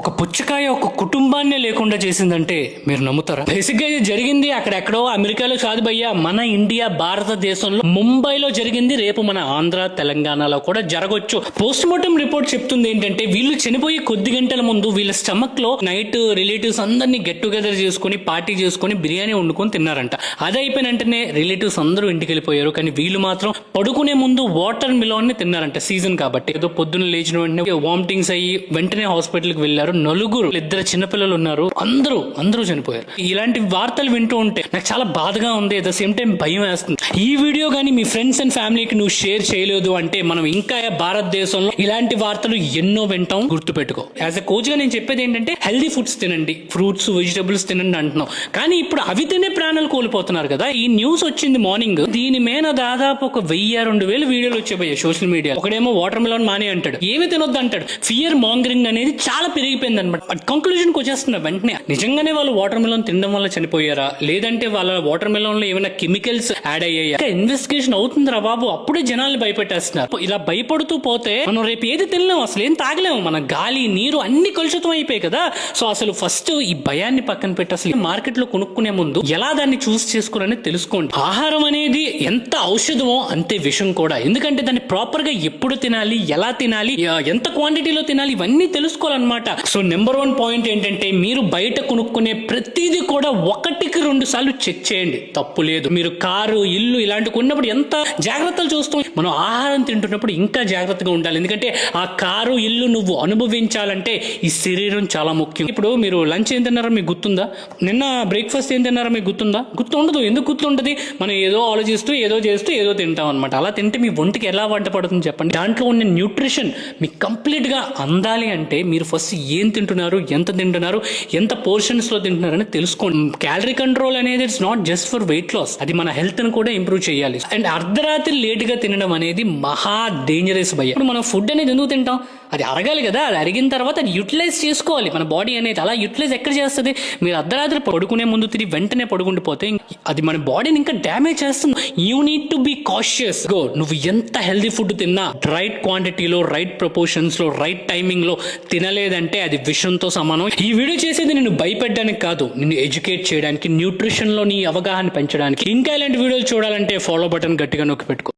ఒక పుచ్చకాయ ఒక కుటుంబాన్నే లేకుండా చేసిందంటే మీరు నమ్ముతారా? బేసిక్ గా ఇది జరిగింది అక్కడెక్కడో అమెరికాలో కాదు భయ్యా, మన ఇండియా భారతదేశంలో ముంబైలో జరిగింది. రేపు మన ఆంధ్ర తెలంగాణలో కూడా జరగొచ్చు. పోస్ట్ మార్టం రిపోర్ట్ చెప్తుంది ఏంటంటే వీళ్ళు చనిపోయి కొద్ది గంటల ముందు వీళ్ళ స్టమక్ లో నైట్ రిలేటివ్స్ అందరినీ గెట్ టుగెదర్ చేసుకుని పార్టీ చేసుకుని బిర్యానీ వండుకొని తిన్నారంట. అది అయిపోయిన వెంటనే రిలేటివ్స్ అందరూ ఇంటికి వెళ్ళిపోయారు. కానీ వీళ్ళు మాత్రం పడుకునే ముందు వాటర్ మిలాన్ ని తిన్నారంట. సీజన్ కాబట్టి ఏదో పొద్దున్న లేచిన వెంటనే వామిటింగ్స్ అయ్యి వెంటనే హాస్పిటల్ కి వెళ్లారు. నలుగురు, ఇద్దరు చిన్నపిల్లలు ఉన్నారు, అందరూ చనిపోయారు. ఇలాంటి వార్తలు వింటూ ఉంటే నాకు చాలా బాధగా ఉంది, అట్ ద సేమ్ టైం భయం వేస్తుంది. ఈ వీడియో కానీ మీ ఫ్రెండ్స్ అండ్ ఫ్యామిలీకి నువ్వు షేర్ చేయలేదు అంటే మనం ఇంకా భారతదేశంలో ఇలాంటి వార్తలు ఎన్నో వింటాం. గుర్తుపెట్టుకో. యాజ్ ఎ కోచ్ గా నేను చెప్పేది ఏంటంటే హెల్దీ ఫుడ్స్ తినండి, ఫ్రూట్స్ వెజిటబుల్స్ తినండి అంటున్నాం. కానీ ఇప్పుడు అవి తినే ప్రాణాలు కోల్పోతున్నారు కదా. ఈ న్యూస్ వచ్చింది మార్నింగ్, దీని మీద దాదాపు ఒక 1000-2000 వీడియోలు వచ్చాయి సోషల్ మీడియా. ఒకడేమో వాటర్ మిలాన్ మానే అంటాడు, ఏమి తినొద్దు అంటాడు. ఫియర్ మాంగరింగ్ అనేది చాలా పెరిగిపోయింది అనమాట. బట్ కంక్లూజన్ కి వచ్చేస్తున్నారు వెంటనే. నిజంగానే వాళ్ళు వాటర్ మిలాన్ తినడం వల్ల చనిపోయారా, లేదంటే వాళ్ళ వాటర్ మిలాన్ లో ఏమైనా కెమికల్స్ యాడ్ అయ్యాయా? ఇన్వెస్టిగేషన్ అవుతుందిరా బాబు. అప్పుడే జనాల్ని భయపెట్టేస్తున్నారు. ఇలా భయపడుతూ పోతే మనం రేపు ఏది తినలేము, అసలు ఏం తాగలేము. మన గాలి నీరు అన్ని కలుషితం అయిపోయాయి కదా. సో అసలు ఫస్ట్ ఈ భయాన్ని పక్కన పెట్టి అసలు మార్కెట్ లో కొనుక్కునే ముందు ఎలా దాన్ని చూస్ చేసుకోవాలని తెలుసుకోండి. ఆహారం అనేది ఎంత ఔషధమో అంతే విషం కూడా. ఎందుకంటే దాన్ని ప్రాపర్ గా ఎప్పుడు తినాలి, ఎలా తినాలి, ఎంత క్వాంటిటీలో తినాలి, ఇవన్నీ తెలుసుకోవాలన్నమాట. సో నెంబర్ 1 పాయింట్ ఏంటంటే మీరు బయట కొనుక్కునే ప్రతిదీ కూడా 1-2 సార్లు చెక్ చేయండి. తప్పు లేదు. మీరు కారు, ఇల్లు ఇలాంటి కొన్నప్పుడు ఎంత జాగ్రత్తలు చూస్తాం. మనం ఆహారం తింటున్నప్పుడు ఇంకా జాగ్రత్తగా ఉండాలి. ఎందుకంటే ఆ కారు, ఇల్లు నువ్వు అనుభవించాలంటే ఈ శరీరం చాలా ముఖ్యం. ఇప్పుడు మీరు లంచ్ ఏం తిన్నారో మీకు గుర్తుందా? నిన్న బ్రేక్ఫాస్ట్ ఏం తిన్నారో మీకు గుర్తుందా? గుర్తుండదు. ఎందుకు గుర్తుంటది? మనం ఏదో ఆలోచిస్తూ ఏదో చేస్తూ ఏదో తింటాం అనమాట. అలా తింటే మీ ఒంటికి ఎలా వంట పడుతుంది చెప్పండి? దాంట్లో ఉన్న న్యూట్రిషన్ మీకు కంప్లీట్ గా అందాలి అంటే మీరు ఫస్ట్ ఏం తింటున్నారు, ఎంత తింటున్నారు, ఎంత పోర్షన్స్ లో తింటున్నారు అని తెలుసుకోండి. క్యాలరీ కంట్రోల్ అనేది it's not just for weight loss, అది మన హెల్త్ ని కూడా ఇంప్రూవ్ చేయాలి. అండ్ అర్ధరాత్రి లేట్ గా తినడం అనేది మహా డేంజరస్ భయ. ఇప్పుడు మనం ఫుడ్ అనేది ఎందుకు తింటాం? అది అరగాలి కదా. అది అరిగిన తర్వాత అది యూటిలైజ్ చేసుకోవాలి మన బాడీ అనేది. అలా యూటిలైజ్ ఎక్కడ చేస్తుంది? మీరు అర్ధరాత్రి పడుకునే ముందు తిని వెంటనే పడుకుండిపోతే అది మన బాడీని ఇంకా డ్యామేజ్ చేస్తుంది. You need to be cautious. Go, నువ్వు ఎంత హెల్దీ ఫుడ్ తిన్నా రైట్ క్వాంటిటీలో, రైట్ ప్రపోర్షన్స్ లో, రైట్ టైమింగ్ లో తినలేదంటే అది విషంతో సమానం. ఈ వీడియో చేసేది నిన్ను భయపెట్టడానికి కాదు, నిన్ను ఎడ్యుకేట్ చేయడానికి, న్యూట్రిషన్ లో నీ అవగాహన పెంచడానికి. ఇంకా ఇలాంటి వీడియోలు చూడాలంటే ఫాలో బటన్ గట్టిగా నొక్కి పెట్టుకో.